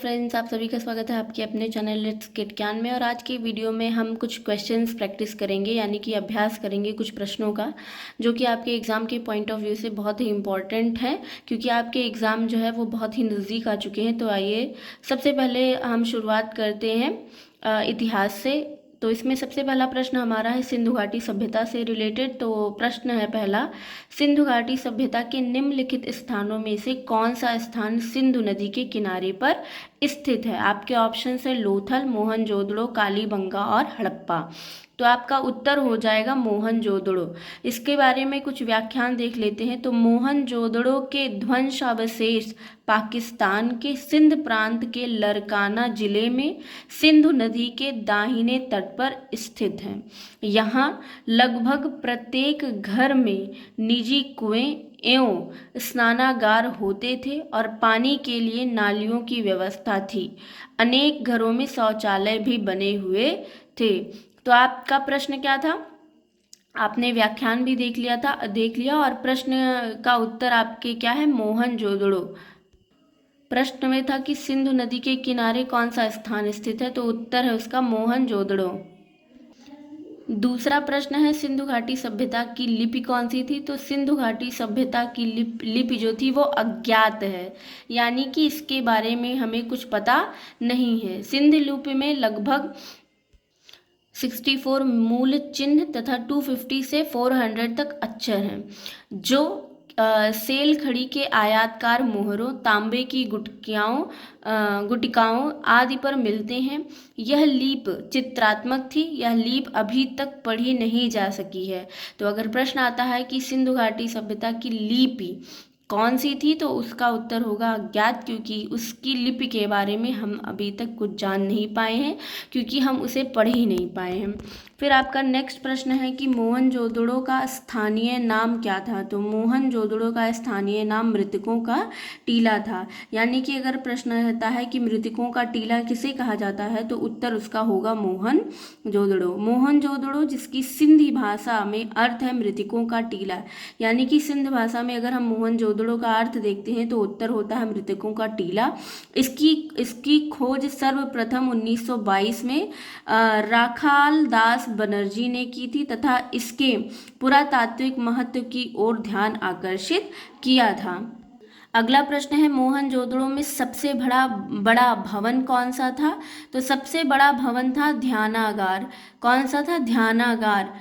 Friends, आप सभी का स्वागत है आपके अपने चैनल लेट्स गेट ज्ञान में। और आज की वीडियो में हम कुछ क्वेश्चंस प्रैक्टिस करेंगे, यानी कि अभ्यास करेंगे कुछ प्रश्नों का, जो कि आपके एग्ज़ाम के पॉइंट ऑफ व्यू से बहुत ही इंपॉर्टेंट है, क्योंकि आपके एग्ज़ाम जो है वो बहुत ही नज़दीक आ चुके हैं। तो आइए सबसे पहले हम शुरुआत करते हैं इतिहास से। तो इसमें सबसे पहला प्रश्न हमारा है सिंधु घाटी सभ्यता से रिलेटेड। तो प्रश्न है पहला, सिंधु घाटी सभ्यता के निम्नलिखित स्थानों में से कौन सा स्थान सिंधु नदी के किनारे पर स्थित है? आपके ऑप्शन है लोथल, मोहनजोदड़ो, कालीबंगा और हड़प्पा। तो आपका उत्तर हो जाएगा मोहनजोदड़ो। इसके बारे में कुछ व्याख्यान देख लेते हैं। तो मोहनजोदड़ो के ध्वंसावशेष पाकिस्तान के सिंध प्रांत के लरकाना जिले में सिंधु नदी के दाहिने तट पर स्थित हैं। यहाँ लगभग प्रत्येक घर में निजी कुएं एवं स्नानागार होते थे और पानी के लिए नालियों की व्यवस्था थी। अनेक घरों में शौचालय भी बने हुए थे। तो आपका प्रश्न क्या था? आपने व्याख्यान भी देख लिया और प्रश्न का उत्तर आपके क्या है? मोहनजोदड़ो। प्रश्न में था कि सिंधु नदी के किनारे कौन सा स्थान स्थित है, तो उत्तर है उसका मोहनजोदड़ो। दूसरा प्रश्न है सिंधु घाटी सभ्यता की लिपि कौन सी थी? तो सिंधु घाटी सभ्यता की लिपि जो थी वो अज्ञात है, यानी कि इसके बारे में हमें कुछ पता नहीं है। सिंध लिपि में लगभग 64 मूल चिन्ह तथा 250 से 400 तक अक्षर हैं, जो सेल खड़ी के आयताकार मोहरों, तांबे की गुटिकाओं आदि पर मिलते हैं। यह लीप चित्रात्मक थी। यह लीप अभी तक पढ़ी नहीं जा सकी है। तो अगर प्रश्न आता है कि सिंधु घाटी सभ्यता की लिपि कौन सी थी, तो उसका उत्तर होगा अज्ञात, क्योंकि उसकी लिपि के बारे में हम अभी तक कुछ जान नहीं पाए हैं, क्योंकि हम उसे पढ़ ही नहीं पाए हैं। फिर आपका नेक्स्ट प्रश्न है कि मोहनजोदड़ो का स्थानीय नाम क्या था? तो मोहनजोदड़ो का स्थानीय नाम मृतकों का टीला था। यानी कि अगर प्रश्न रहता है कि मृतकों का टीला किसे कहा जाता है, तो उत्तर उसका होगा मोहनजोदड़ो। मोहनजोदड़ो जिसकी सिंधी भाषा में अर्थ है मृतकों का टीला, यानी कि सिंध भाषा में अगर हम मोहनजोदड़ो का अर्थ देखते हैं तो उत्तर होता है मृतकों का टीला। इसकी खोज सर्वप्रथम 1922 में राखाल दास बनर्जी ने की थी तथा इसके पुरातात्विक महत्व की ओर ध्यान आकर्षित किया था। अगला प्रश्न है मोहनजोदड़ो में सबसे बड़ा भवन कौन सा था? तो सबसे बड़ा भवन था ध्यानागार। कौन सा था? ध्यानागार।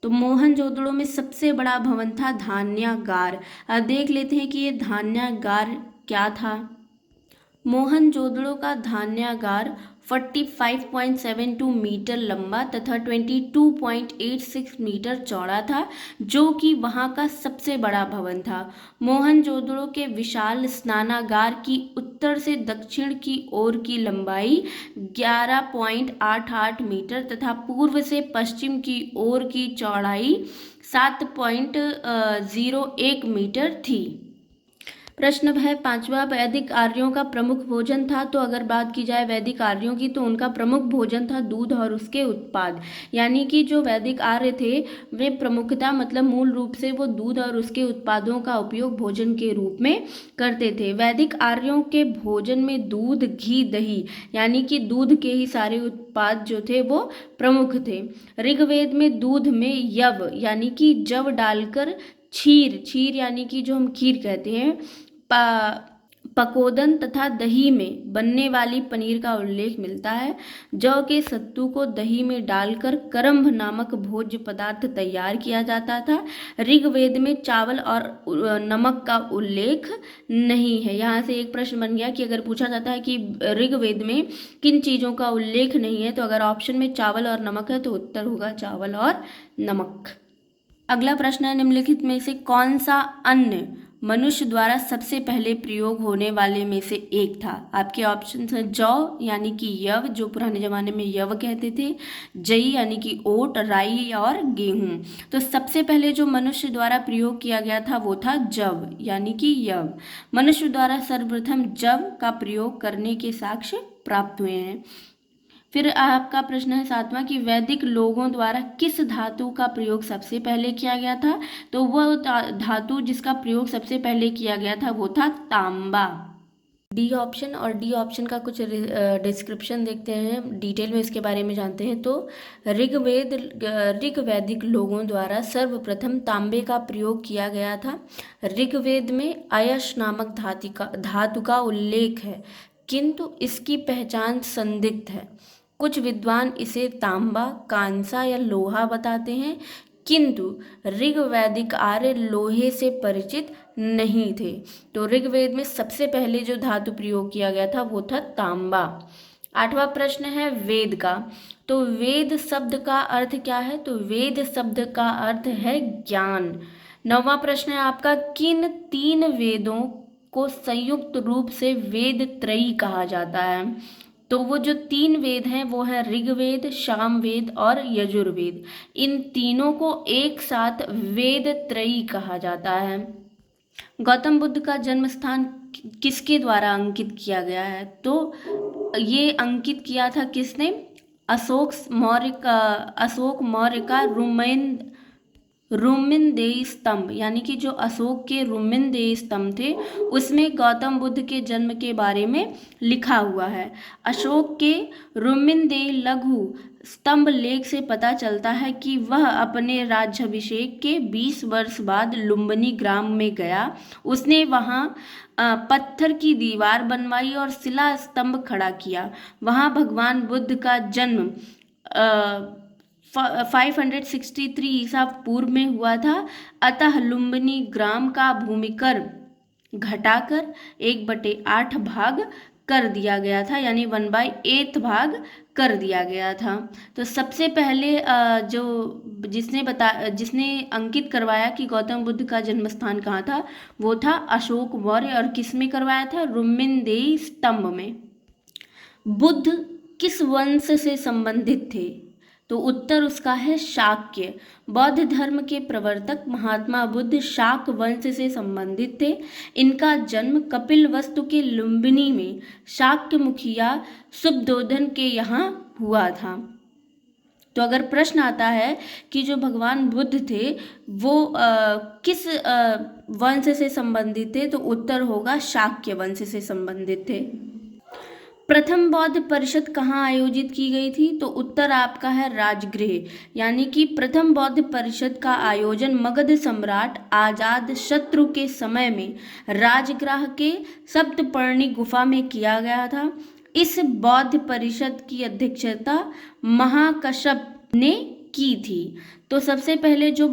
तो मोहनजोदड़ो में सबसे बड़ा भवन था धान्यागार। देख लेते हैं कि ये धान्यागार क्या था। मोहनजोदड़ो का धान्यागार 45.72 मीटर लंबा तथा 22.86 मीटर चौड़ा था, जो कि वहाँ का सबसे बड़ा भवन था। मोहनजोदड़ो के विशाल स्नानागार की उत्तर से दक्षिण की ओर की लंबाई 11.88 मीटर तथा पूर्व से पश्चिम की ओर की चौड़ाई 7.01 मीटर थी। प्रश्न है पांचवा, वैदिक आर्यों का प्रमुख भोजन था? तो अगर बात की जाए वैदिक आर्यों की, तो उनका प्रमुख भोजन था दूध और उसके उत्पाद। यानी कि जो वैदिक आर्य थे वे प्रमुखता मतलब मूल रूप से वो दूध और उसके उत्पादों का उपयोग भोजन के रूप में करते थे। वैदिक आर्यों के भोजन में दूध, घी, दही यानी कि दूध के ही सारे उत्पाद जो थे वो प्रमुख थे। ऋग्वेद में दूध में यव यानी कि जव डालकर क्षीर यानी कि जो हम खीर कहते हैं, पकोदन तथा दही में बनने वाली पनीर का उल्लेख मिलता है। जौ के सत्तू को दही में डालकर करम्भ नामक भोज्य पदार्थ तैयार किया जाता था। ऋग्वेद में चावल और नमक का उल्लेख नहीं है। यहाँ से एक प्रश्न बन गया कि अगर पूछा जाता है कि ऋग्वेद में किन चीज़ों का उल्लेख नहीं है, तो अगर ऑप्शन में चावल और नमक है तो उत्तर होगा चावल और नमक। अगला प्रश्न है निम्नलिखित में से कौन सा अन्न मनुष्य द्वारा सबसे पहले प्रयोग होने वाले में से एक था? आपके ऑप्शन है जौ यानी कि यव, जो पुराने जमाने में यव कहते थे, जई यानी कि ओट, राई और गेहूं। तो सबसे पहले जो मनुष्य द्वारा प्रयोग किया गया था वो था जव यानी कि यव। मनुष्य द्वारा सर्वप्रथम जव का प्रयोग करने के साक्ष्य प्राप्त हुए हैं। फिर आपका प्रश्न है सातवां कि वैदिक लोगों द्वारा किस धातु का प्रयोग सबसे पहले किया गया था? तो वह धातु जिसका प्रयोग सबसे पहले किया गया था वो था तांबा। D option. और डी ऑप्शन का कुछ डिस्क्रिप्शन देखते हैं, डिटेल में इसके बारे में जानते हैं। तो ऋग्वैदिक लोगों द्वारा सर्वप्रथम तांबे का प्रयोग किया गया था। ऋग्वेद में अयश नामक धातु का उल्लेख है, किंतु इसकी पहचान संदिग्ध है। कुछ विद्वान इसे तांबा, कांसा या लोहा बताते हैं, किंतु ऋग्वैदिक आर्य लोहे से परिचित नहीं थे। तो ऋग्वेद में सबसे पहले जो धातु प्रयोग किया गया था वो था तांबा। 8वां प्रश्न है वेद का। तो वेद शब्द का अर्थ क्या है? तो वेद शब्द का अर्थ है ज्ञान। 9वां प्रश्न है आपका, किन 3 वेदों को संयुक्त रूप से वेद त्रयी कहा जाता है? तो वो जो 3 वेद हैं वो है ऋग्वेद, सामवेद और यजुर्वेद। इन तीनों को एक साथ वेद त्रयी कहा जाता है। गौतम बुद्ध का जन्म स्थान किसके द्वारा अंकित किया गया है? तो ये अंकित किया था किसने? अशोक मौर्य का रुमिनदेही स्तंभ, यानी कि जो अशोक के रुमिनदेही स्तंभ थे उसमें गौतम बुद्ध के जन्म के बारे में लिखा हुआ है। अशोक के रुमिनदेही लघु स्तंभ लेख से पता चलता है कि वह अपने राज्याभिषेक के 20 वर्ष बाद लुम्बिनी ग्राम में गया। उसने वहाँ पत्थर की दीवार बनवाई और शिला स्तंभ खड़ा किया। वहाँ भगवान बुद्ध का जन्म 563 ईसा पूर्व में हुआ था। अतः लुम्बिनी ग्राम का भूमिकर घटाकर 1/8 भाग कर दिया गया था, यानी 1/8 भाग कर दिया गया था। तो सबसे पहले जिसने अंकित करवाया कि गौतम बुद्ध का जन्म स्थान कहाँ था, वो था अशोक मौर्य। और किस में करवाया था? रुमिनदेही स्तंभ में। बुद्ध किस वंश से संबंधित थे? तो उत्तर उसका है शाक्य। बौद्ध धर्म के प्रवर्तक महात्मा बुद्ध शाक वंश से संबंधित थे। इनका जन्म कपिलवस्तु के लुम्बिनी में शाक्य मुखिया सुबोधन के यहाँ हुआ था। तो अगर प्रश्न आता है कि जो भगवान बुद्ध थे वो किस वंश से संबंधित थे, तो उत्तर होगा शाक्य वंश से संबंधित थे। प्रथम बौद्ध परिषद कहाँ आयोजित की गई थी? तो उत्तर आपका है राजगृह, यानी कि प्रथम बौद्ध परिषद का आयोजन मगध सम्राट अजात शत्रु के समय में राजगृह के सप्तपर्णी गुफा में किया गया था। इस बौद्ध परिषद की अध्यक्षता महाकश्यप ने की थी। तो सबसे पहले जो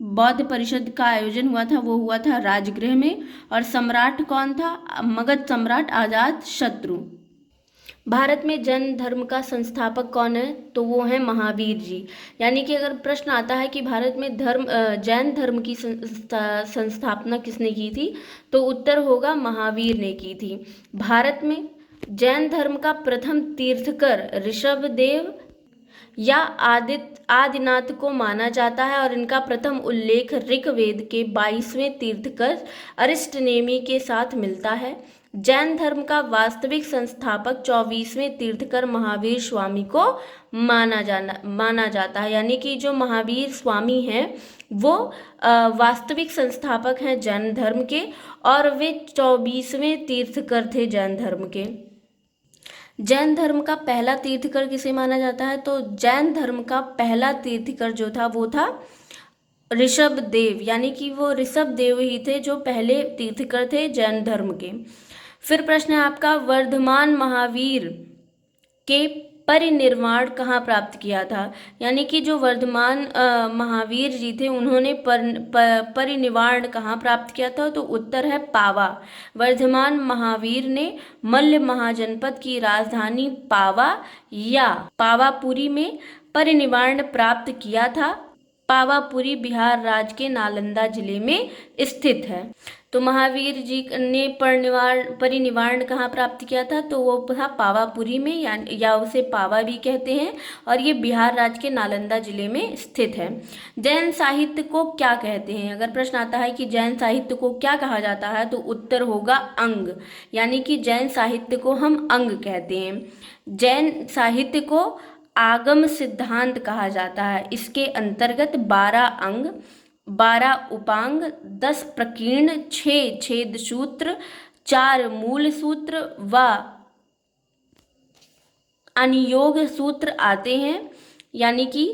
बौद्ध परिषद का आयोजन हुआ था वो हुआ था राजगृह में। और सम्राट कौन था? मगध सम्राट अजात शत्रु। भारत में जैन धर्म का संस्थापक कौन है? तो वो है महावीर जी। यानी कि अगर प्रश्न आता है कि भारत में जैन धर्म की संस्थापना किसने की थी, तो उत्तर होगा महावीर ने की थी। भारत में जैन धर्म का प्रथम तीर्थकर ऋषभदेव या आदिनाथ को माना जाता है। और इनका प्रथम उल्लेख ऋग्वेद के 22वें तीर्थकर अरिष्टनेमि के साथ मिलता है। जैन धर्म का वास्तविक संस्थापक 24वें तीर्थकर महावीर स्वामी को माना जाता है। यानी कि जो महावीर स्वामी हैं वो वास्तविक संस्थापक हैं जैन धर्म के, और वे 24वें तीर्थकर थे जैन धर्म के। जैन धर्म का पहला तीर्थकर किसे माना जाता है? तो जैन धर्म का पहला तीर्थकर जो था वो था ऋषभदेव, यानी कि वो ऋषभदेव ही थे जो पहले तीर्थकर थे जैन धर्म के। फिर प्रश्न है आपका, वर्धमान महावीर के परिनिर्वाण कहाँ प्राप्त किया था? यानी कि जो वर्धमान महावीर जी थे उन्होंने परिनिर्वाण कहाँ प्राप्त किया था? तो उत्तर है पावा। वर्धमान महावीर ने मल्ल महाजनपद की राजधानी पावा या पावापुरी में परिनिर्वाण प्राप्त किया था। पावापुरी बिहार राज्य के नालंदा जिले में स्थित है। तो महावीर जी ने परिनिर्वाण कहाँ प्राप्त किया था? तो वो था पावापुरी में, या उसे पावा भी कहते हैं, और ये बिहार राज्य के नालंदा जिले में स्थित है। जैन साहित्य को क्या कहते हैं? अगर प्रश्न आता है कि जैन साहित्य को क्या कहा जाता है, तो उत्तर होगा अंग। यानी कि जैन साहित्य को हम अंग कहते हैं। जैन साहित्य को आगम सिद्धांत कहा जाता है। इसके अंतर्गत 12 अंग, 12 उपांग, 10 प्रकीर्ण, 6 छेद सूत्र, 4 मूल सूत्र व अनुयोग सूत्र आते हैं। यानी कि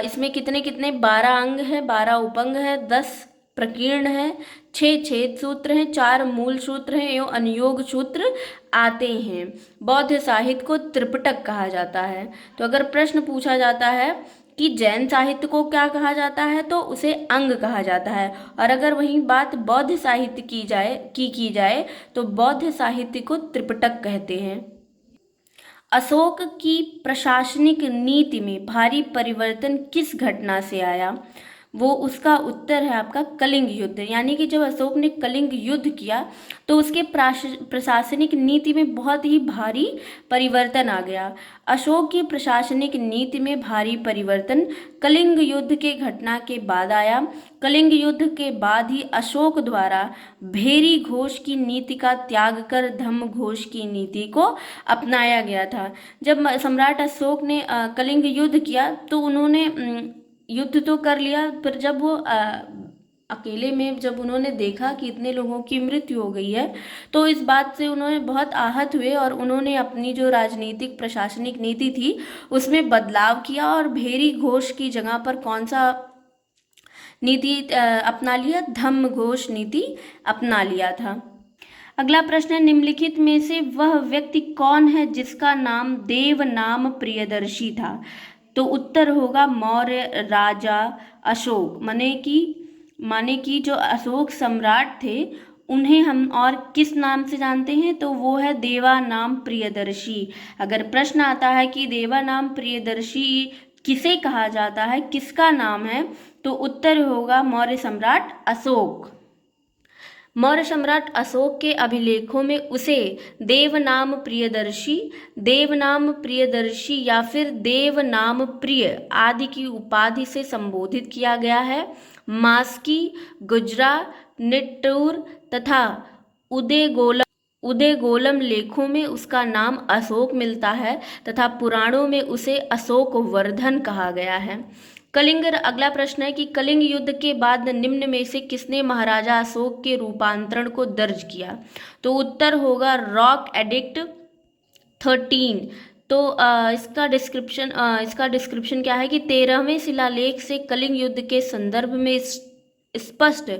इसमें कितने कितने 12 अंग है, 12 उपअंग है, 10 प्रकीर्ण है, 6 छेद सूत्र हैं, 4 मूल सूत्र हैं एवं अनुयोग सूत्र आते हैं। बौद्ध साहित्य को त्रिपिटक कहा जाता है। तो अगर प्रश्न पूछा जाता है कि जैन साहित्य को क्या कहा जाता है तो उसे अंग कहा जाता है, और अगर वही बात बौद्ध साहित्य की जाए तो बौद्ध साहित्य को त्रिपिटक कहते हैं। अशोक की प्रशासनिक नीति में भारी परिवर्तन किस घटना से आया? वो उसका उत्तर है आपका कलिंग युद्ध। यानी कि जब अशोक ने कलिंग युद्ध किया तो उसके प्रशासनिक नीति में बहुत ही भारी परिवर्तन आ गया। अशोक की प्रशासनिक नीति में भारी परिवर्तन कलिंग युद्ध के घटना के बाद आया। कलिंग युद्ध के बाद ही अशोक द्वारा भेरी घोष की नीति का त्याग कर धम्म घोष की नीति को अपनाया गया था। जब सम्राट अशोक ने कलिंग युद्ध किया तो उन्होंने युद्ध तो कर लिया, पर जब वो अकेले में जब उन्होंने देखा कि इतने लोगों की मृत्यु हो गई है तो इस बात से उन्होंने बहुत आहत हुए और उन्होंने अपनी जो राजनीतिक प्रशासनिक नीति थी उसमें बदलाव किया और भेरी घोष की जगह पर कौन सा नीति अपना लिया? धम्म घोष नीति अपना लिया था। अगला प्रश्न है, निम्नलिखित में से वह व्यक्ति कौन है जिसका नाम देवनाम प्रियदर्शी था? तो उत्तर होगा मौर्य राजा अशोक। माने कि जो अशोक सम्राट थे उन्हें हम और किस नाम से जानते हैं? तो वो है देवानाम प्रियदर्शी। अगर प्रश्न आता है कि देवानाम प्रियदर्शी किसे कहा जाता है, किसका नाम है, तो उत्तर होगा मौर्य सम्राट अशोक। मौर्य सम्राट अशोक के अभिलेखों में उसे देवनाम प्रियदर्शी या फिर देवनाम प्रिय आदि की उपाधि से संबोधित किया गया है। मास्की, गुजरा, निट्टूर तथा उदयगोलम लेखों में उसका नाम अशोक मिलता है तथा पुराणों में उसे अशोक वर्धन कहा गया है। अगला प्रश्न है कि कलिंग युद्ध के बाद निम्न में से किसने महाराजा अशोक के रूपांतरण को दर्ज किया? तो उत्तर होगा रॉक एडिक्ट 13। तो इसका डिस्क्रिप्शन क्या है कि 13वें शिलालेख से कलिंग युद्ध के संदर्भ में स्पष्ट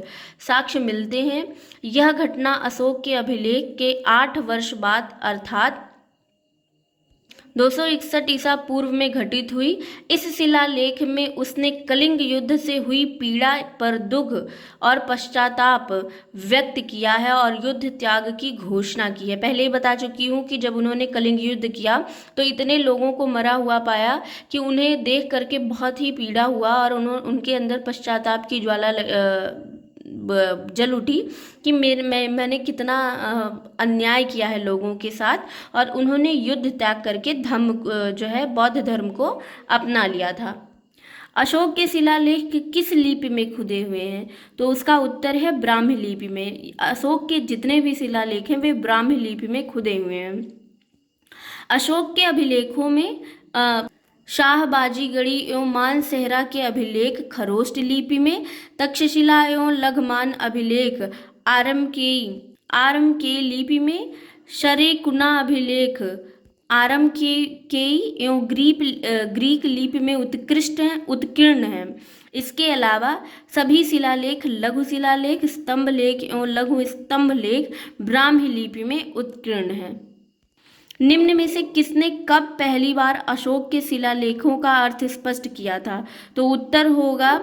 साक्ष्य मिलते हैं। यह घटना अशोक के अभिलेख के 8 वर्ष बाद अर्थात 261 ईसा पूर्व में घटित हुई। इस शिलालेख में उसने कलिंग युद्ध से हुई पीड़ा पर दुख और पश्चाताप व्यक्त किया है और युद्ध त्याग की घोषणा की है। पहले ही बता चुकी हूँ कि जब उन्होंने कलिंग युद्ध किया तो इतने लोगों को मरा हुआ पाया कि उन्हें देख करके बहुत ही पीड़ा हुआ और उनके अंदर पश्चाताप की ज्वाला जल उठी कि मैंने कितना अन्याय किया है लोगों के साथ, और उन्होंने युद्ध त्याग करके बौद्ध धर्म को अपना लिया था। अशोक के शिलालेख किस लिपि में खुदे हुए हैं? तो उसका उत्तर है ब्राह्मी लिपि में। अशोक के जितने भी शिलालेख हैं वे ब्राह्मी लिपि में खुदे हुए हैं। अशोक के अभिलेखों में शाहबाजीगढ़ी एवं मानसेहरा के अभिलेख खरोष्ट लिपि में, तक्षशिला एवं लघमान अभिलेख आरम के लिपि में, शरेकुना अभिलेख आरम के एवं ग्रीक लिपि में उत्कीर्ण है। इसके अलावा सभी शिलालेख लघु शिलालेख, स्तंभ लेख एवं लघु स्तंभ लेख ब्राह्मी लिपि में उत्कीर्ण है। निम्न में से किसने कब पहली बार अशोक के शिलालेखों का अर्थ स्पष्ट किया था? तो उत्तर होगा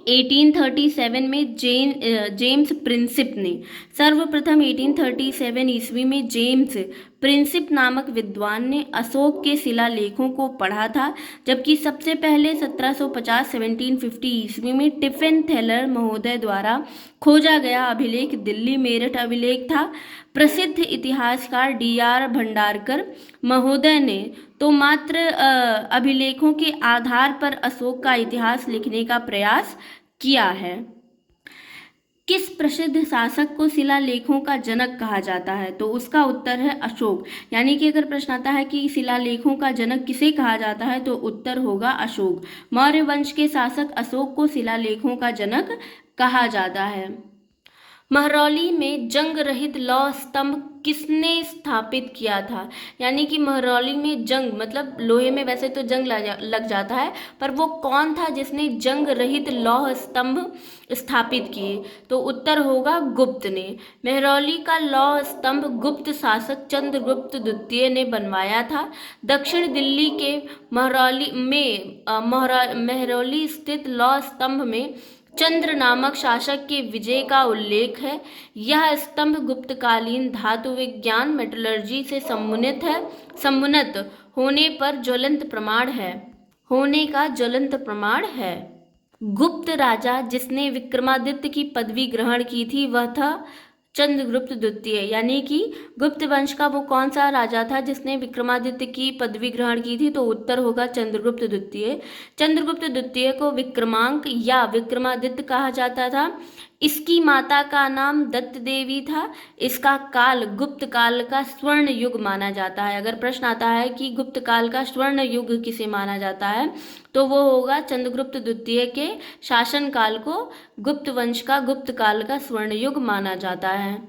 1837 में जेम्स प्रिंसिप ने। सर्वप्रथम 1837 ईस्वी में जेम्स प्रिंसिप नामक विद्वान ने अशोक के शिलालेखों को पढ़ा था, जबकि सबसे पहले 1750 ईस्वी में टिफिन थेलर महोदय द्वारा खोजा गया अभिलेख दिल्ली मेरठ अभिलेख था। प्रसिद्ध इतिहासकार DR भंडारकर महोदय ने तो मात्र अभिलेखों के आधार पर अशोक का इतिहास लिखने का प्रयास किया है। किस प्रसिद्ध शासक को शिलालेखों का जनक कहा जाता है? तो उसका उत्तर है अशोक। यानी कि अगर प्रश्न आता है कि शिलालेखों का जनक किसे कहा जाता है तो उत्तर होगा अशोक। मौर्य वंश के शासक अशोक को शिलालेखों का जनक कहा जाता है। महरौली में जंग रहित लौह स्तंभ किसने स्थापित किया था? यानी कि महरौली में जंग मतलब लोहे में वैसे तो जंग लग जाता है, पर वो कौन था जिसने जंग रहित लौह स्तंभ स्थापित किए? तो उत्तर होगा गुप्त ने। महरौली का लौह स्तंभ गुप्त शासक चंद्रगुप्त द्वितीय ने बनवाया था। दक्षिण दिल्ली के महरौली स्थित लौह स्तंभ में चंद्र नामक शासक के विजय का उल्लेख है। यह स्तंभ गुप्तकालीन धातु विज्ञान मेटलर्जी से समुन्नत होने पर ज्वलंत प्रमाण है। गुप्त राजा जिसने विक्रमादित्य की पदवी ग्रहण की थी वह था चंद्रगुप्त द्वितीय। यानी कि गुप्त वंश का वो कौन सा राजा था जिसने विक्रमादित्य की पदवी ग्रहण की थी? तो उत्तर होगा चंद्रगुप्त द्वितीय। चंद्रगुप्त द्वितीय को विक्रमांक या विक्रमादित्य कहा जाता था। इसकी माता का नाम दत्त देवी था। इसका काल गुप्त काल का स्वर्ण युग माना जाता है। अगर प्रश्न आता है कि गुप्त काल का स्वर्ण युग किसे माना जाता है, तो वो होगा चंद्रगुप्त द्वितीय के शासन काल को गुप्त वंश का गुप्त काल का स्वर्ण युग माना जाता है,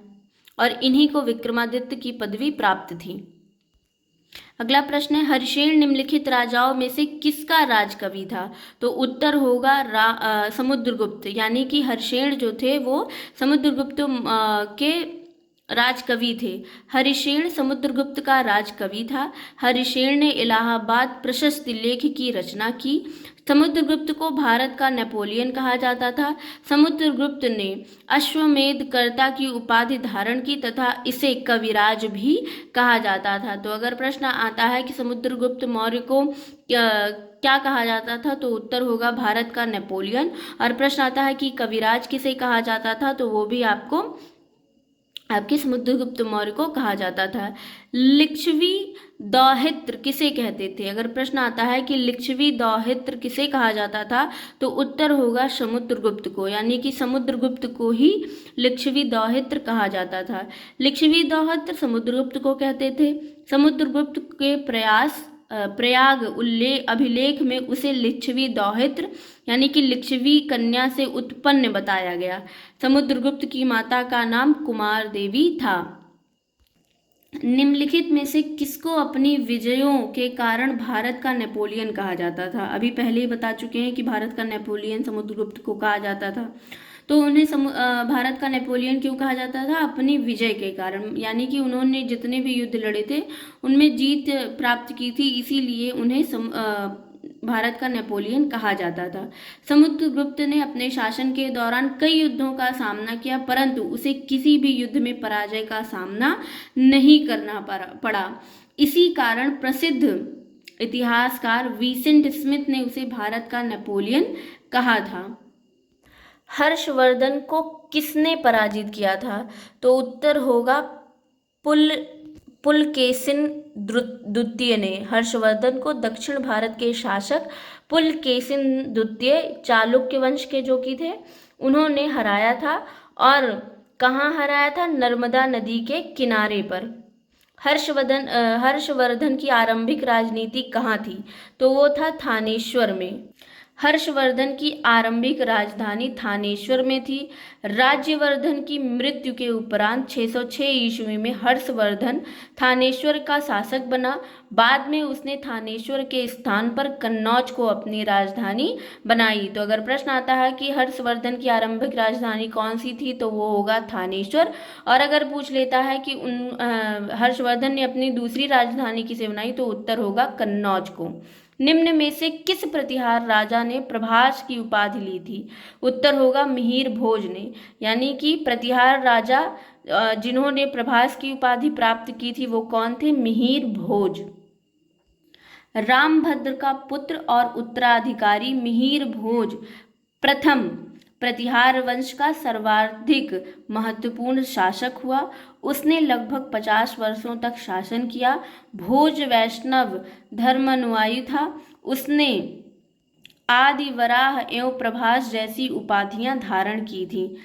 और इन्हीं को विक्रमादित्य की पदवी प्राप्त थी। अगला प्रश्न है, हरिशेन निम्नलिखित राजाओं में से किसका राजकवि था? तो उत्तर होगा समुद्रगुप्त। यानी कि हरिशेन जो थे वो समुद्रगुप्त के राजकवि थे। हरिशेन समुद्रगुप्त का राजकवि था। हरिशेन ने इलाहाबाद प्रशस्ति लेख की रचना की। समुद्रगुप्त को भारत का नेपोलियन कहा जाता था। समुद्रगुप्त ने अश्वमेध कर्ता की उपाधि धारण की तथा इसे कविराज भी कहा जाता था। तो अगर प्रश्न आता है कि समुद्रगुप्त मौर्य को क्या कहा जाता था, तो उत्तर होगा भारत का नेपोलियन। और प्रश्न आता है कि कविराज किसे कहा जाता था, तो वो भी आपके समुद्रगुप्त मौर्य को कहा जाता था। लिच्छवी दौहित्र किसे कहते थे? अगर प्रश्न आता है कि लिच्छवी दौहित्र किसे कहा जाता था, तो उत्तर होगा समुद्रगुप्त को। यानी कि समुद्रगुप्त को ही लिच्छवी दौहित्र कहा जाता था। लिच्छवी दौहित्र समुद्रगुप्त को कहते थे। समुद्रगुप्त के प्रयाग अभिलेख में उसे लिच्छवी दौहित्र यानी कि लिच्छवी कन्या से उत्पन्न बताया गया। समुद्रगुप्त की माता का नाम कुमार देवी था। निम्नलिखित में से किसको अपनी विजयों के कारण भारत का नेपोलियन कहा जाता था? अभी पहले ही बता चुके हैं कि भारत का नेपोलियन समुद्रगुप्त को कहा जाता था। तो उन्हें भारत का नेपोलियन क्यों कहा जाता था? अपनी विजय के कारण। यानी कि उन्होंने जितने भी युद्ध लड़े थे उनमें जीत प्राप्त की थी, इसीलिए उन्हें भारत का नेपोलियन कहा जाता था। समुद्रगुप्त ने अपने शासन के दौरान कई युद्धों का सामना किया, परंतु उसे किसी भी युद्ध में पराजय का सामना नहीं करना पड़ा। इसी कारण प्रसिद्ध इतिहासकार विंसेंट स्मिथ ने उसे भारत का नेपोलियन कहा था। हर्षवर्धन को किसने पराजित किया था? तो उत्तर होगा पुलकेशिन द्वितीय ने। हर्षवर्धन को दक्षिण भारत के शासक पुलकेशिन द्वितीय चालुक्य वंश के जो कि थे उन्होंने हराया था। और कहाँ हराया था? नर्मदा नदी के किनारे पर। हर्षवर्धन की आरंभिक राजनीति कहाँ थी? तो वो था थानेश्वर में। हर्षवर्धन की आरंभिक राजधानी थानेश्वर में थी। राज्यवर्धन की मृत्यु के उपरांत 606 ईस्वी में हर्षवर्धन थानेश्वर का शासक बना। बाद में उसने थानेश्वर के स्थान पर कन्नौज को अपनी राजधानी बनाई। तो अगर प्रश्न आता है कि हर्षवर्धन की आरंभिक राजधानी कौन सी थी, तो वो होगा थानेश्वर। और अगर पूछ लेता है कि हर्षवर्धन ने अपनी दूसरी राजधानी किसे बनाई, तो उत्तर होगा कन्नौज को। निम्न में से किस प्रतिहार राजा ने प्रभास की उपाधि ली थी? उत्तर होगा मिहिर भोज ने। यानी कि प्रतिहार राजा जिन्होंने प्रभास की उपाधि प्राप्त की थी वो कौन थे? मिहिर भोज। रामभद्र का पुत्र और उत्तराधिकारी मिहिर भोज प्रथम प्रतिहार वंश का सर्वाधिक महत्वपूर्ण शासक हुआ। उसने लगभग 50 वर्षों तक शासन किया। भोज वैष्णव धर्मानुयायी था। उसने आदि वराह एवं प्रभास जैसी उपाधियां धारण की थी।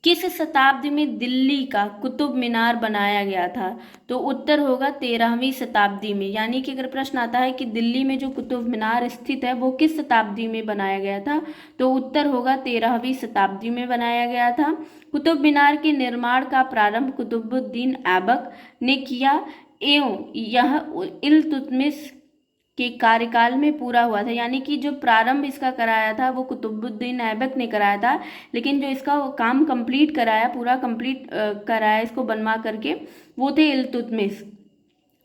किस शताब्दी में दिल्ली का कुतुब मीनार बनाया गया था? तो उत्तर होगा 13वीं शताब्दी में। यानी कि अगर प्रश्न आता है कि दिल्ली में जो कुतुब मीनार स्थित है वो किस शताब्दी में बनाया गया था, तो उत्तर होगा 13वीं शताब्दी में बनाया गया था। कुतुब मीनार के निर्माण का प्रारंभ कुतुबुद्दीन ऐबक ने किया एवं यह इल्तुतमिश के कार्यकाल में पूरा हुआ था। यानी कि जो प्रारंभ इसका कराया था वो कुतुबुद्दीन ऐबक ने कराया था, लेकिन जो इसका वो काम कंप्लीट कराया, पूरा कंप्लीट कराया इसको बनवा करके, वो थे इल्तुतमिश।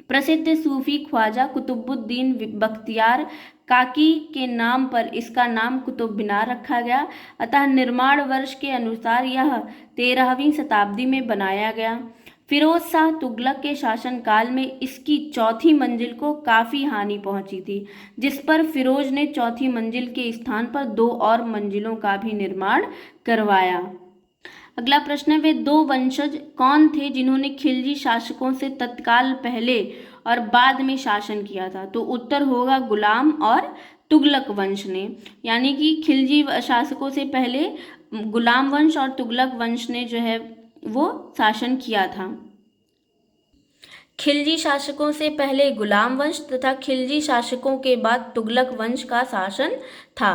प्रसिद्ध सूफी ख्वाजा कुतुबुद्दीन बख्तियार काकी के नाम पर इसका नाम कुतुब मीनार रखा गया। अतः निर्माण वर्ष के अनुसार यह 13वीं शताब्दी में बनाया गया। फिरोज शाह तुगलक के शासनकाल में इसकी चौथी मंजिल को काफ़ी हानि पहुंची थी, जिस पर फिरोज ने चौथी मंजिल के स्थान पर 2 और मंजिलों का भी निर्माण करवाया। अगला प्रश्न है, वे 2 वंशज कौन थे जिन्होंने खिलजी शासकों से तत्काल पहले और बाद में शासन किया था? तो उत्तर होगा गुलाम और तुगलक वंश ने। यानी कि खिलजी शासकों से पहले गुलाम वंश और तुगलक वंश ने जो है वो शासन किया था। खिलजी शासकों से पहले गुलाम वंश तथा खिलजी शासकों के बाद तुगलक वंश का शासन था।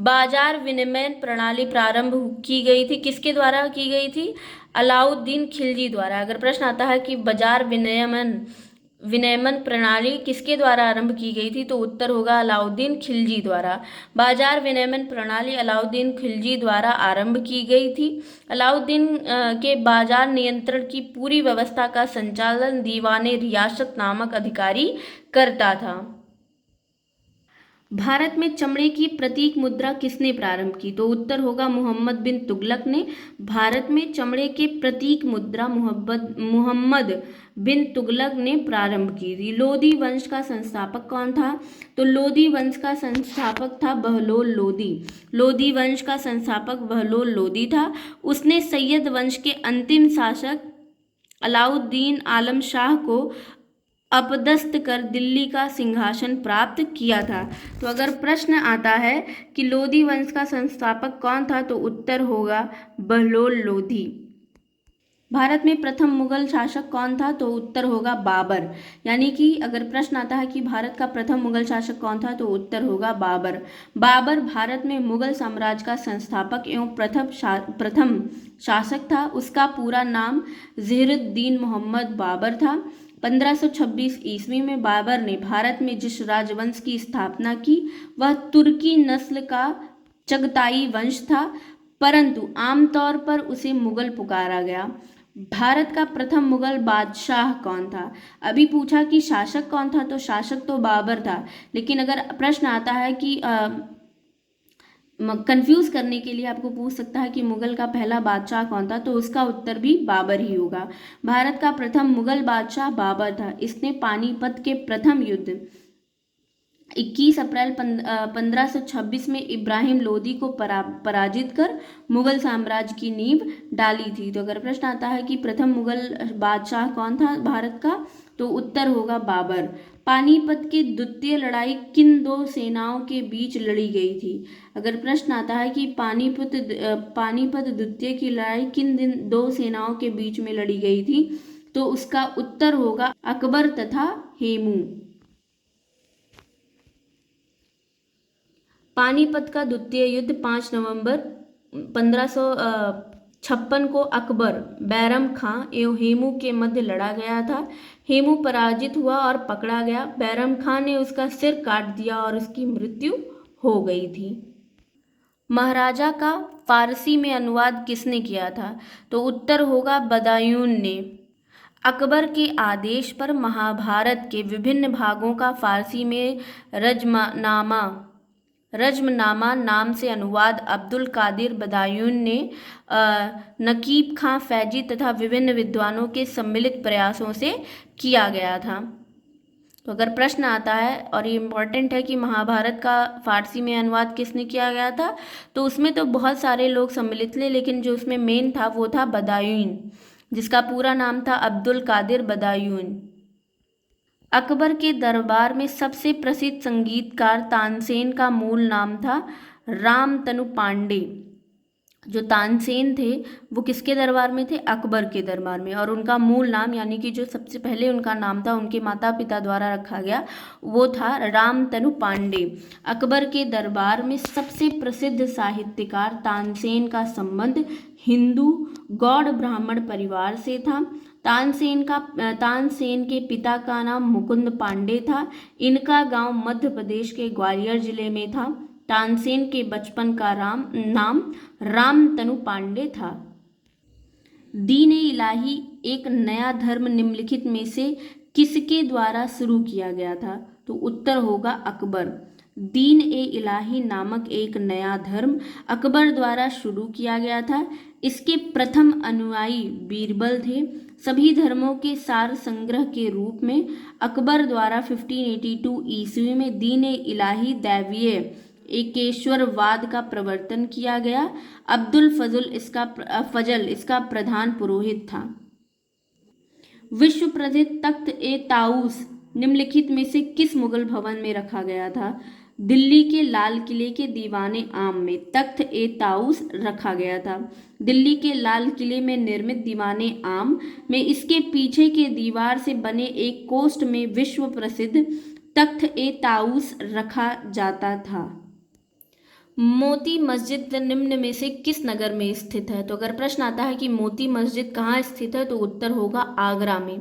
बाजार विनिमय प्रणाली प्रारंभ की गई थी, किसके द्वारा की गई थी? अलाउद्दीन खिलजी द्वारा। अगर प्रश्न आता है कि बाजार विनियमन प्रणाली किसके द्वारा आरंभ की गई थी, तो उत्तर होगा अलाउद्दीन खिलजी द्वारा। बाजार विनियमन प्रणाली अलाउद्दीन खिलजी द्वारा आरंभ की गई थी। अलाउद्दीन के बाजार नियंत्रण की पूरी व्यवस्था का संचालन दीवाने रियासत नामक अधिकारी करता था। भारत में चमड़े की प्रतीक मुद्रा किसने प्रारंभ की? तो उत्तर होगा मोहम्मद बिन तुगलक ने। भारत में चमड़े के प्रतीक मुद्रा मोहम्मद बिन तुगलक ने प्रारंभ की थी। लोदी वंश का संस्थापक कौन था? तो लोदी वंश का संस्थापक था बहलोल लोदी। लोदी वंश का संस्थापक बहलोल लोदी था। उसने सैयद वंश के अंतिम शासक अलाउद्दीन आलम शाह को अपदस्थ कर दिल्ली का सिंहासन प्राप्त किया था। तो अगर प्रश्न आता है कि लोदी वंश का संस्थापक कौन था, तो उत्तर होगा बहलोल लोदी। भारत में प्रथम मुगल शासक कौन था? तो उत्तर होगा बाबर। यानी कि अगर प्रश्न आता है कि भारत का प्रथम मुगल शासक कौन था, तो उत्तर होगा बाबर। बाबर भारत में मुगल साम्राज्य का संस्थापक एवं प्रथम शासक था। उसका पूरा नाम ज़हीरुद्दीन मोहम्मद बाबर था। 1526 ईस्वी में बाबर ने भारत में जिस राजवंश की स्थापना की वह तुर्की नस्ल का चगताई वंश था, परंतु आमतौर पर उसे मुगल पुकारा गया। भारत का प्रथम मुगल बादशाह कौन था? अभी पूछा कि शासक कौन था, तो शासक तो बाबर था, लेकिन अगर प्रश्न आता है कि कंफ्यूज करने के लिए आपको पूछ सकता है कि मुगल का पहला बादशाह कौन था, तो उसका उत्तर भी बाबर ही होगा। भारत का प्रथम मुगल बादशाह बाबर था। इसने पानीपत के प्रथम युद्ध 21 अप्रैल 1526 में इब्राहिम लोदी को पराजित कर मुगल साम्राज्य की नींव डाली थी। तो अगर प्रश्न आता है कि प्रथम मुगल बादशाह कौन था भारत का, तो उत्तर होगा बाबर। पानीपत की द्वितीय लड़ाई किन 2 सेनाओं के बीच लड़ी गई थी? अगर प्रश्न आता है कि पानीपत द्वितीय की लड़ाई किन 2 सेनाओं के बीच में लड़ी गई थी, तो उसका उत्तर होगा अकबर तथा हेमू। पानीपत का द्वितीय युद्ध 5 नवंबर 1556 को अकबर, बैरम खां एवं हेमू के मध्य लड़ा गया था। हेमू पराजित हुआ और पकड़ा गया। बैरम खां ने उसका सिर काट दिया और उसकी मृत्यु हो गई थी। महाराजा का फारसी में अनुवाद किसने किया था? तो उत्तर होगा बदायूं ने। अकबर के आदेश पर महाभारत के विभिन्न भागों का फारसी में रज्मनामा नाम से अनुवाद अब्दुल कादिर बदायूं ने नकीब खां फैजी तथा विभिन्न विद्वानों के सम्मिलित प्रयासों से किया गया था। तो अगर प्रश्न आता है, और ये इम्पॉर्टेंट है, कि महाभारत का फारसी में अनुवाद किसने किया गया था, तो उसमें तो बहुत सारे लोग सम्मिलित थे, लेकिन जो उसमें मेन था वो था बदायूं, जिसका पूरा नाम था अब्दुल कादिर बदायूं। अकबर के दरबार में सबसे प्रसिद्ध संगीतकार तानसेन का मूल नाम था रामतनु पांडे। जो तानसेन थे वो किसके दरबार में थे? अकबर के दरबार में। और उनका मूल नाम यानी कि जो सबसे पहले उनका नाम था उनके माता पिता द्वारा रखा गया वो था रामतनु पांडे। अकबर के दरबार में सबसे प्रसिद्ध साहित्यकार तानसेन का संबंध हिंदू गौड़ ब्राह्मण परिवार से था। तानसेन के पिता का नाम मुकुंद पांडे था। इनका गांव मध्य प्रदेश के ग्वालियर जिले में था। तानसेन के बचपन का नाम रामतनु पांडे था। दीन ए इलाही एक नया धर्म निम्नलिखित में से किसके द्वारा शुरू किया गया था? तो उत्तर होगा अकबर। दीन ए इलाही नामक एक नया धर्म अकबर द्वारा शुरू किया गया था। इसके प्रथम अनुयायी बीरबल थे। सभी धर्मों के सार संग्रह के रूप में अकबर द्वारा 1582 ईस्वी में दीन ए इलाही दैवीय एकेश्वरवाद का प्रवर्तन किया गया। अब्दुल फजल इसका प्रधान पुरोहित था। विश्व प्रसिद्ध तख्त ए ताऊस निम्नलिखित में से किस मुगल भवन में रखा गया था? दिल्ली के लाल किले के दीवाने आम में तख्त ए ताऊस रखा गया था। दिल्ली के लाल किले में निर्मित दीवाने आम में इसके पीछे के दीवार से बने एक कोष्ठ में विश्व प्रसिद्ध तख्त ए ताऊस रखा जाता था। मोती मस्जिद निम्न में से किस नगर में स्थित है? तो अगर प्रश्न आता है कि मोती मस्जिद कहाँ स्थित है तो उत्तर होगा आगरा में।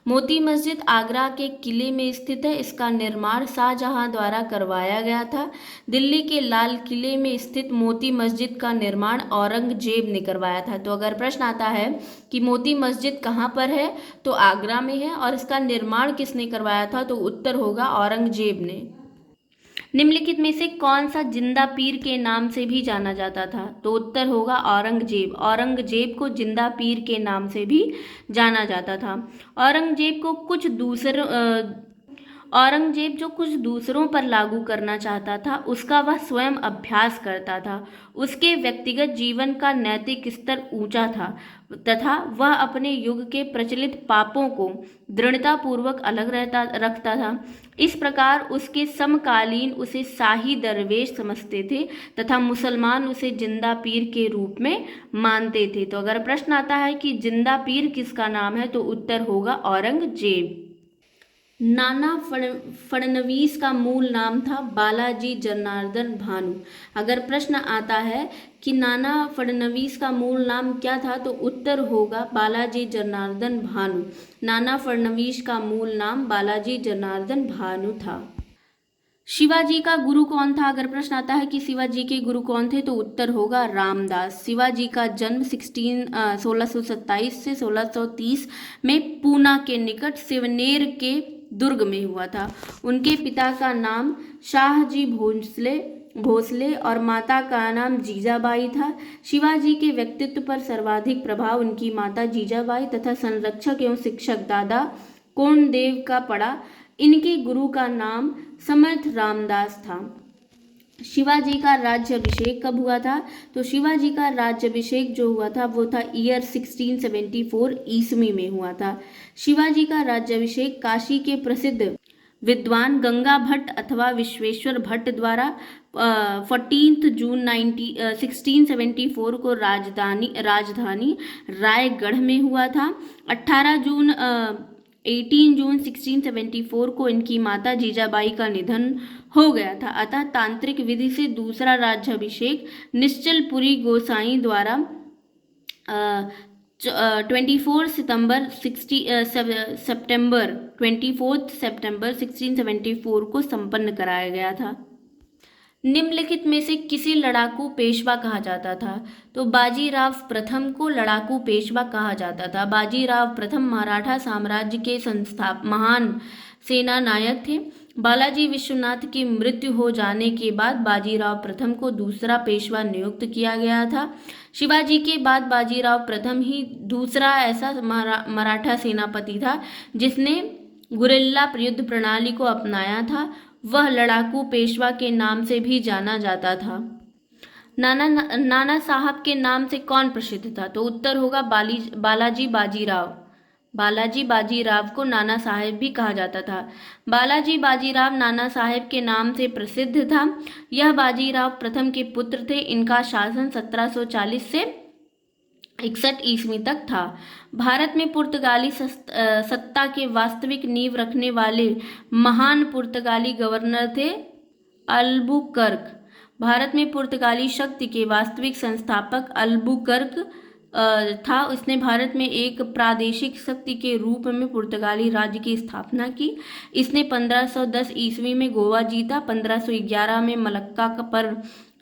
मोती मस्जिद आगरा के किले में स्थित है। इसका निर्माण शाहजहां द्वारा करवाया गया था। दिल्ली के लाल किले में स्थित मोती मस्जिद का निर्माण औरंगजेब ने करवाया था। तो अगर प्रश्न आता है कि मोती मस्जिद कहाँ पर है तो आगरा में है। और इसका निर्माण किसने करवाया था? तो उत्तर होगा औरंगजेब ने। निम्नलिखित में से कौन सा जिंदा पीर के नाम से भी जाना जाता था? तो उत्तर होगा औरंगजेब। औरंगजेब को जिंदा पीर के नाम से भी जाना जाता था। औरंगजेब जो कुछ दूसरों पर लागू करना चाहता था उसका वह स्वयं अभ्यास करता था। उसके व्यक्तिगत जीवन का नैतिक स्तर ऊंचा था तथा वह अपने युग के प्रचलित पापों को दृढ़तापूर्वक अलग रखता था। इस प्रकार उसके समकालीन उसे शाही दरवेश समझते थे तथा मुसलमान उसे जिंदा पीर के रूप में मानते थे। तो अगर प्रश्न आता है कि जिंदा पीर किसका नाम है तो उत्तर होगा औरंगजेब। नाना फडणवीस का मूल नाम था बालाजी जनार्दन भानु। अगर प्रश्न आता है कि नाना फडणवीस का मूल नाम क्या था तो उत्तर होगा बालाजी जनार्दन भानु। नाना फडणवीस का मूल नाम बालाजी जनार्दन भानु था। शिवाजी का गुरु कौन था? अगर प्रश्न आता है कि शिवाजी के गुरु कौन थे तो उत्तर होगा रामदास। शिवाजी का जन्म 1627 से 1630 में पूना के निकट सिवनेर के दुर्ग में हुआ था। उनके पिता का नाम शाहजी भोसले और माता का नाम जीजाबाई था। शिवाजी के व्यक्तित्व पर सर्वाधिक प्रभाव उनकी माता जीजाबाई तथा संरक्षक एवं शिक्षक दादा कोंडदेव का पड़ा। इनके गुरु का नाम समर्थ रामदास था। शिवाजी का राज्याभिषेक कब हुआ था? तो शिवाजी का राज्याभिषेक जो हुआ था वो था ईयर 1674 ईस्वी में हुआ था। शिवाजी का राज्याभिषेक काशी के प्रसिद्ध विद्वान गंगा भट्ट अथवा विश्वेश्वर भट्ट द्वारा 14 जून 1674 को राजधानी रायगढ़ में हुआ था। 18 जून 1674 को इनकी माता जीजाबाई का निधन हो गया था। अतः तांत्रिक विधि से दूसरा राज्याभिषेक निश्चलपुरी गोसाई द्वारा 24 सितंबर 1674 को संपन्न कराया गया था। निम्नलिखित में से किसे लड़ाकू पेशवा कहा जाता था? तो बाजीराव प्रथम को लड़ाकू पेशवा कहा जाता था। बाजीराव प्रथम मराठा साम्राज्य के महान सेना नायक थे। बालाजी विश्वनाथ की मृत्यु हो जाने के बाद बाजीराव प्रथम को दूसरा पेशवा नियुक्त किया गया था। शिवाजी के बाद बाजीराव प्रथम ही दूसरा ऐसा मराठा सेनापति था जिसने गुरिल्ला युद्ध प्रणाली को अपनाया था। वह लड़ाकू पेशवा के नाम से भी जाना जाता था। नाना साहब के नाम से कौन प्रसिद्ध था? तो उत्तर होगा बालाजी बालाजी बाजीराव को नाना साहेब भी कहा जाता था। बालाजी बाजीराव नाना साहेब के नाम से प्रसिद्ध था। यह बाजीराव प्रथम के पुत्र थे। इनका शासन 1740 से 61 ईस्वी तक था। भारत में पुर्तगाली सत्ता के वास्तविक नींव रखने वाले महान पुर्तगाली गवर्नर थे अल्बुकर्क। भारत में पुर्तगाली शक्ति के वास्तविक संस्थापक अल्बुकर्क था। उसने भारत में एक प्रादेशिक शक्ति के रूप में पुर्तगाली राज्य की स्थापना की। इसने 1510 ईस्वी में गोवा जीता, 1511 में मलक्का पर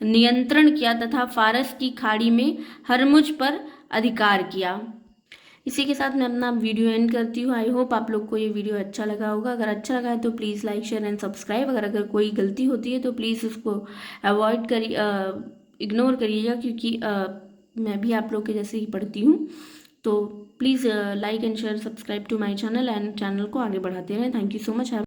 नियंत्रण किया तथा फारस की खाड़ी में हरमुज पर अधिकार किया। इसी के साथ मैं अपना वीडियो एंड करती हूँ। आई होप आप लोग को ये वीडियो अच्छा लगा होगा। अगर अच्छा लगा है तो please like share and subscribe. अगर कोई गलती होती है तो प्लीज़ उसको अवॉइड करिए, इग्नोर करिएगा, क्योंकि मैं भी आप लोग के जैसे ही पढ़ती हूँ। तो please like and share subscribe to my channel and channel को आगे बढ़ाते रहें। Thank you so much.